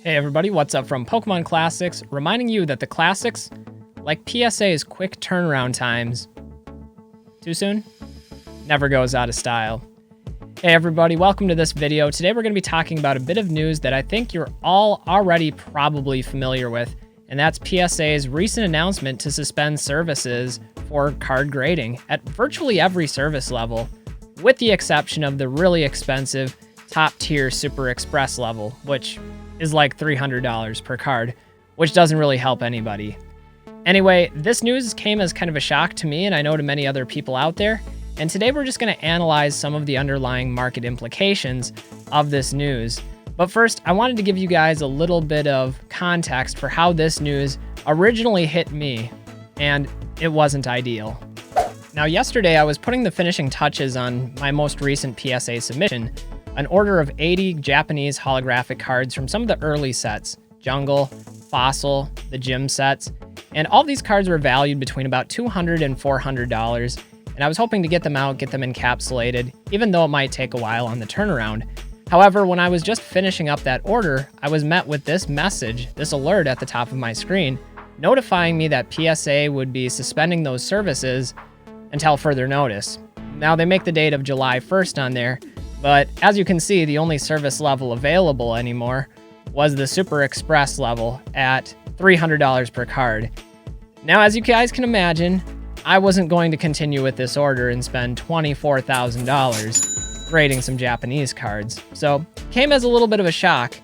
Hey everybody, what's up from Pokemon Classics, reminding you that the Classics, like PSA's quick turnaround times, too soon? Never goes out of style. Hey everybody, welcome to this video. Today we're going to be talking about a bit of news that I think you're all already probably familiar with, and that's PSA's recent announcement to suspend services for card grading at virtually every service level, with the exception of the really expensive top tier Super Express level, which is like $300 per card, which doesn't really help anybody. Anyway, this news came as kind of a shock to me, and I know to many other people out there, and today we're just going to analyze some of the underlying market implications of this news. But first, I wanted to give you guys a little bit of context for how this news originally hit me, and it wasn't ideal. Now, yesterday I was putting the finishing touches on my most recent PSA submission, an order of 80 Japanese holographic cards from some of the early sets, Jungle, Fossil, the Gym sets, and all these cards were valued between about $200 and $400, and I was hoping to get them out, get them encapsulated, even though it might take a while on the turnaround. However, when I was just finishing up that order, I was met with this message, this alert at the top of my screen, notifying me that PSA would be suspending those services until further notice. Now, they make the date of July 1st on there, but as you can see, the only service level available anymore was the Super Express level at $300 per card. Now, as you guys can imagine, I wasn't going to continue with this order and spend $24,000 grading some Japanese cards. So, came as a little bit of a shock,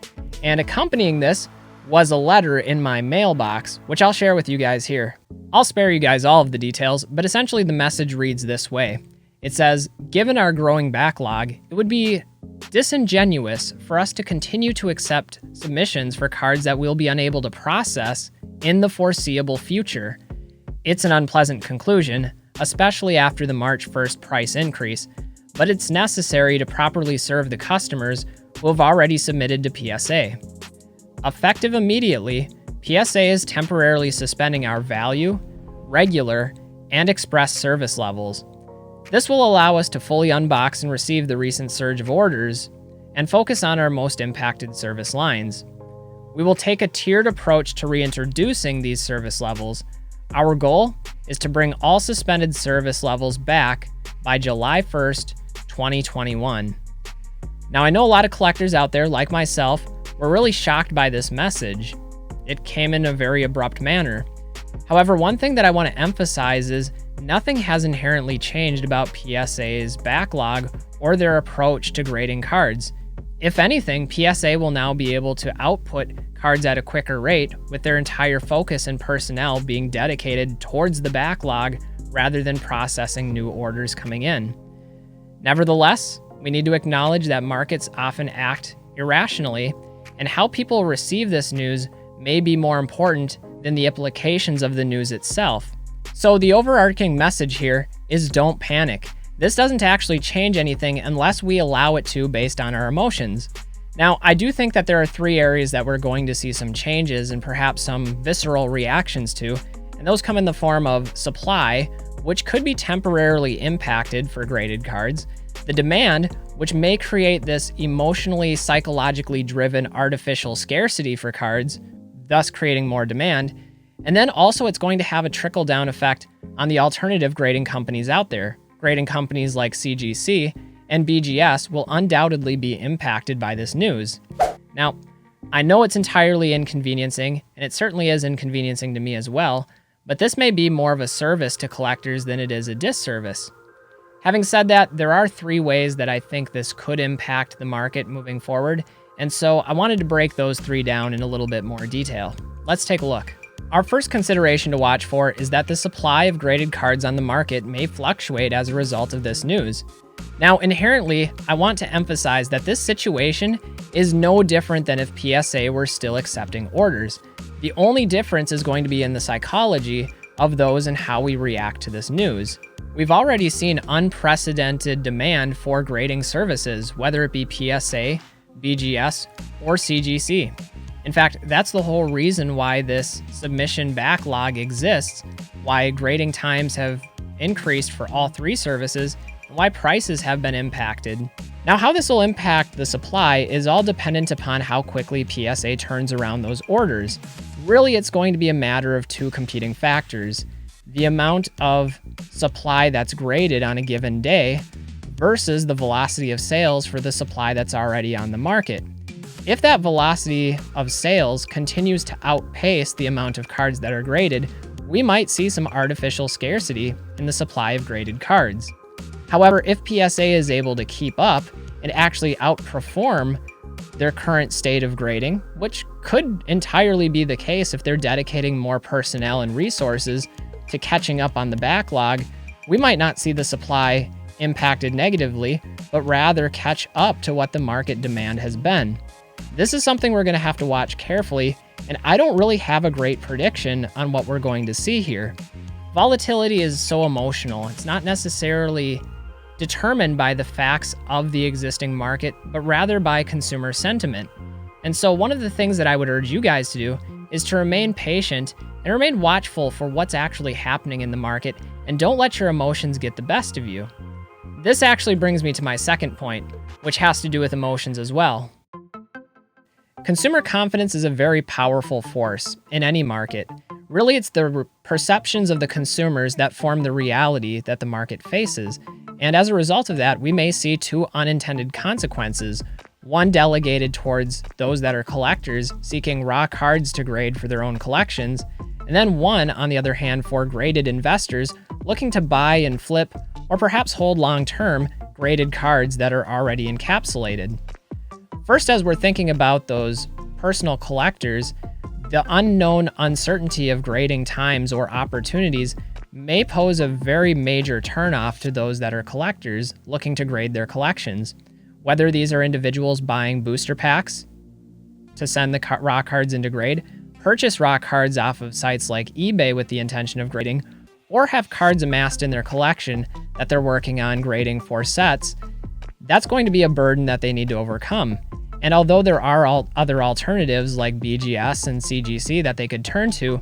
and accompanying this was a letter in my mailbox, which I'll share with you guys here. I'll spare you guys all of the details, but essentially the message reads this way. It says, given our growing backlog, it would be disingenuous for us to continue to accept submissions for cards that we'll be unable to process in the foreseeable future. It's an unpleasant conclusion, especially after the March 1st price increase, but it's necessary to properly serve the customers who have already submitted to PSA. Effective immediately, PSA is temporarily suspending our value, regular, and express service levels. This will allow us to fully unbox and receive the recent surge of orders and focus on our most impacted service lines. We will take a tiered approach to reintroducing these service levels. Our goal is to bring all suspended service levels back by July 1st, 2021. Now, I know a lot of collectors out there, like myself, were really shocked by this message. It came in a very abrupt manner. However, one thing that I want to emphasize is nothing has inherently changed about PSA's backlog or their approach to grading cards. If anything, PSA will now be able to output cards at a quicker rate, with their entire focus and personnel being dedicated towards the backlog rather than processing new orders coming in. Nevertheless, we need to acknowledge that markets often act irrationally, and how people receive this news may be more important than the implications of the news itself. So the overarching message here is don't panic. This doesn't actually change anything unless we allow it to based on our emotions. Now, I do think that there are three areas that we're going to see some changes and perhaps some visceral reactions to, and those come in the form of supply, which could be temporarily impacted for graded cards, the demand, which may create this emotionally, psychologically driven artificial scarcity for cards, thus creating more demand, and then also it's going to have a trickle-down effect on the alternative grading companies out there. Grading companies like CGC and BGS will undoubtedly be impacted by this news. Now, I know it's entirely inconveniencing, and it certainly is inconveniencing to me as well, but this may be more of a service to collectors than it is a disservice. Having said that, there are three ways that I think this could impact the market moving forward, and so I wanted to break those three down in a little bit more detail. Let's take a look. Our first consideration to watch for is that the supply of graded cards on the market may fluctuate as a result of this news. Now, inherently, I want to emphasize that this situation is no different than if PSA were still accepting orders. The only difference is going to be in the psychology of those and how we react to this news. We've already seen unprecedented demand for grading services, whether it be PSA, BGS, or CGC. In fact, that's the whole reason why this submission backlog exists, why grading times have increased for all three services and why prices have been impacted. Now, how this will impact the supply is all dependent upon how quickly PSA turns around those orders. Really, it's going to be a matter of two competing factors: the amount of supply that's graded on a given day versus the velocity of sales for the supply that's already on the market. If that velocity of sales continues to outpace the amount of cards that are graded, we might see some artificial scarcity in the supply of graded cards. However, if PSA is able to keep up and actually outperform their current state of grading, which could entirely be the case if they're dedicating more personnel and resources to catching up on the backlog, we might not see the supply impacted negatively, but rather catch up to what the market demand has been. This is something we're going to have to watch carefully, and I don't really have a great prediction on what we're going to see here. Volatility is so emotional. It's not necessarily determined by the facts of the existing market, but rather by consumer sentiment. And so one of the things that I would urge you guys to do is to remain patient and remain watchful for what's actually happening in the market, and don't let your emotions get the best of you. This actually brings me to my second point, which has to do with emotions as well. Consumer confidence is a very powerful force in any market. Really, it's the perceptions of the consumers that form the reality that the market faces. And as a result of that, we may see two unintended consequences. One delegated towards those that are collectors seeking raw cards to grade for their own collections, and then one, on the other hand, for graded investors looking to buy and flip, or perhaps hold long-term, graded cards that are already encapsulated. First, as we're thinking about those personal collectors, the unknown uncertainty of grading times or opportunities may pose a very major turnoff to those that are collectors looking to grade their collections. Whether these are individuals buying booster packs to send the raw cards into grade, purchase raw cards off of sites like eBay with the intention of grading, or have cards amassed in their collection that they're working on grading for sets, that's going to be a burden that they need to overcome. And although there are other alternatives like BGS and CGC that they could turn to,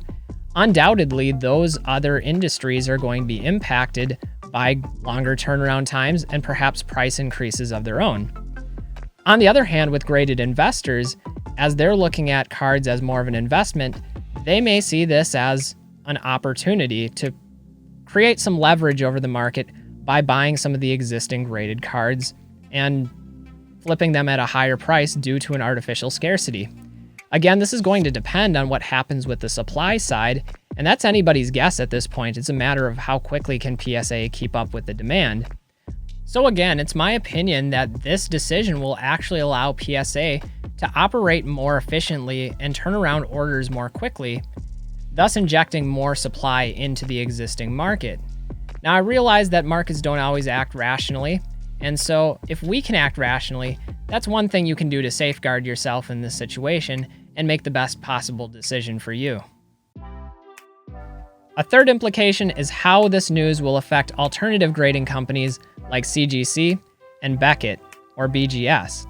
undoubtedly those other industries are going to be impacted by longer turnaround times and perhaps price increases of their own. On the other hand, with graded investors, as they're looking at cards as more of an investment, they may see this as an opportunity to create some leverage over the market by buying some of the existing graded cards and flipping them at a higher price due to an artificial scarcity. Again, this is going to depend on what happens with the supply side, and that's anybody's guess at this point. It's a matter of how quickly can PSA keep up with the demand. So again, it's my opinion that this decision will actually allow PSA to operate more efficiently and turn around orders more quickly, thus injecting more supply into the existing market. Now, I realize that markets don't always act rationally, and so if we can act rationally, that's one thing you can do to safeguard yourself in this situation and make the best possible decision for you. A third implication is how this news will affect alternative grading companies like CGC and Beckett or BGS.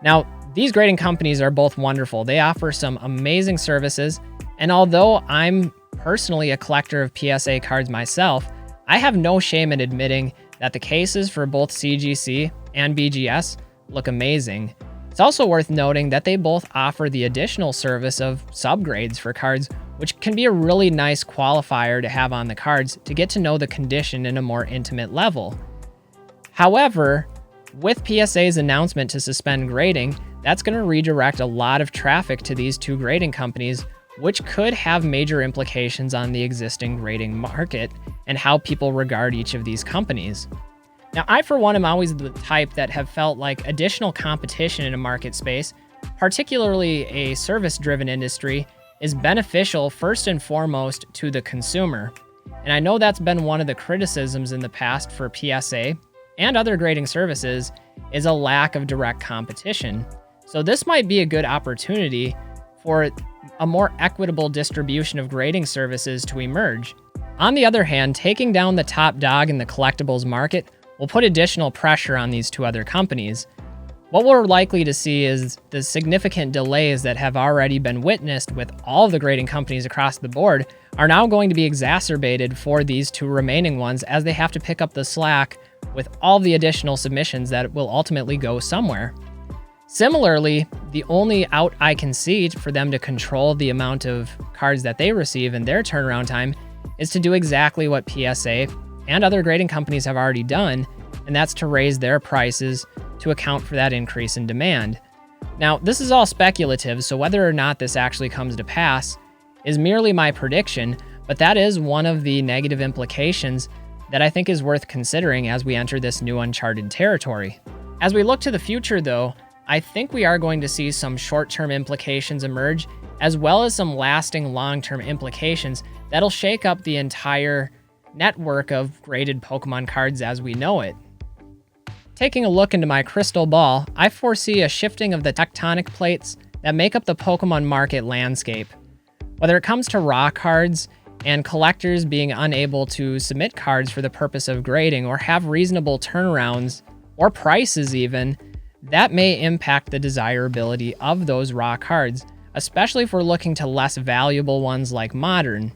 Now, these grading companies are both wonderful. They offer some amazing services, and although I'm personally a collector of PSA cards myself, I have no shame in admitting that the cases for both CGC and BGS look amazing. It's also worth noting that they both offer the additional service of subgrades for cards, which can be a really nice qualifier to have on the cards to get to know the condition in a more intimate level. However, with PSA's announcement to suspend grading, that's going to redirect a lot of traffic to these two grading companies, which could have major implications on the existing grading market and how people regard each of these companies. Now, I, for one, am always the type that have felt like additional competition in a market space, particularly a service-driven industry, is beneficial first and foremost to the consumer. And I know that's been one of the criticisms in the past for PSA and other grading services is a lack of direct competition. So this might be a good opportunity for a more equitable distribution of grading services to emerge. On the other hand, taking down the top dog in the collectibles market will put additional pressure on these two other companies. What we're likely to see is the significant delays that have already been witnessed with all the grading companies across the board are now going to be exacerbated for these two remaining ones as they have to pick up the slack with all the additional submissions that will ultimately go somewhere. Similarly, the only out I can see for them to control the amount of cards that they receive and their turnaround time is to do exactly what PSA and other grading companies have already done, and that's to raise their prices to account for that increase in demand. Now, this is all speculative, so whether or not this actually comes to pass is merely my prediction, but that is one of the negative implications that I think is worth considering as we enter this new uncharted territory. As we look to the future, though, I think we are going to see some short-term implications emerge, as well as some lasting long-term implications that'll shake up the entire network of graded Pokemon cards as we know it. Taking a look into my crystal ball, I foresee a shifting of the tectonic plates that make up the Pokemon market landscape. Whether it comes to raw cards and collectors being unable to submit cards for the purpose of grading or have reasonable turnarounds or prices even, that may impact the desirability of those raw cards, especially if we're looking to less valuable ones like Modern.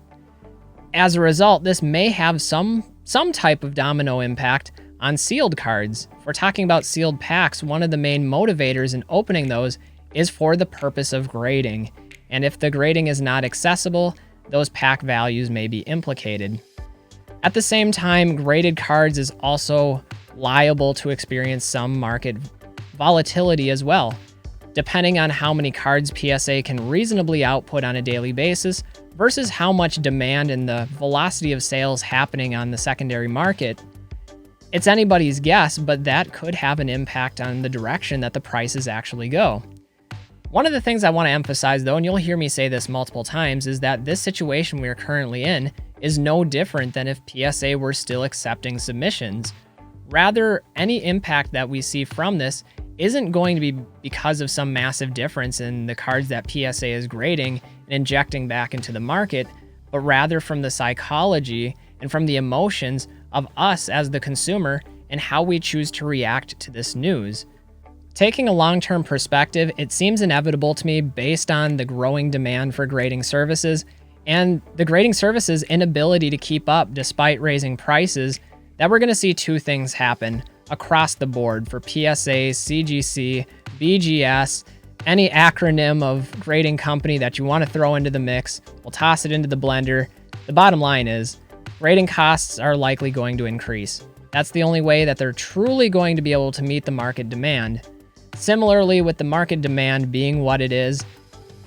As a result, this may have some type of domino impact on sealed cards. If we're talking about sealed packs, one of the main motivators in opening those is for the purpose of grading. And if the grading is not accessible, those pack values may be implicated. At the same time, graded cards is also liable to experience some market volatility as well, depending on how many cards PSA can reasonably output on a daily basis versus how much demand and the velocity of sales happening on the secondary market. It's anybody's guess, but that could have an impact on the direction that the prices actually go. One of the things I want to emphasize, though, and you'll hear me say this multiple times, is that this situation we are currently in is no different than if PSA were still accepting submissions. Rather, any impact that we see from this isn't going to be because of some massive difference in the cards that PSA is grading and injecting back into the market, but rather from the psychology and from the emotions of us as the consumer and how we choose to react to this news. Taking a long-term perspective, it seems inevitable to me based on the growing demand for grading services and the grading services' inability to keep up despite raising prices that we're going to see two things happen across the board for PSA, CGC, BGS, any acronym of grading company that you want to throw into the mix. We'll toss it into the blender. The bottom line is grading costs are likely going to increase. That's the only way that they're truly going to be able to meet the market demand. Similarly, with the market demand being what it is,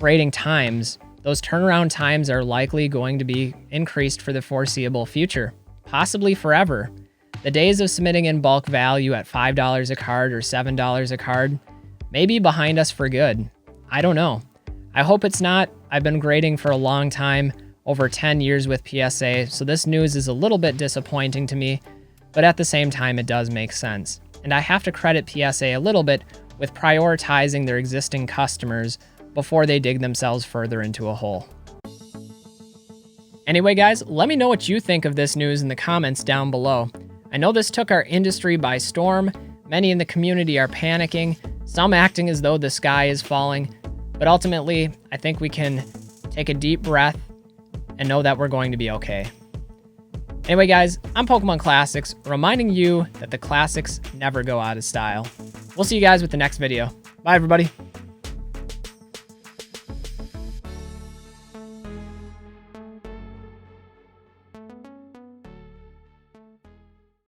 grading times, those turnaround times are likely going to be increased for the foreseeable future, possibly forever. The days of submitting in bulk value at $5 a card or $7 a card may be behind us for good. I don't know. I hope it's not. I've been grading for a long time, over 10 years with PSA, so this news is a little bit disappointing to me, but at the same time, it does make sense. And I have to credit PSA a little bit with prioritizing their existing customers before they dig themselves further into a hole. Anyway, guys, let me know what you think of this news in the comments down below. I know this took our industry by storm. Many in the community are panicking, some acting as though the sky is falling, but ultimately, I think we can take a deep breath and know that we're going to be okay. Anyway, guys, I'm Pokemon Classics, reminding you that the classics never go out of style. We'll see you guys with the next video. Bye, everybody.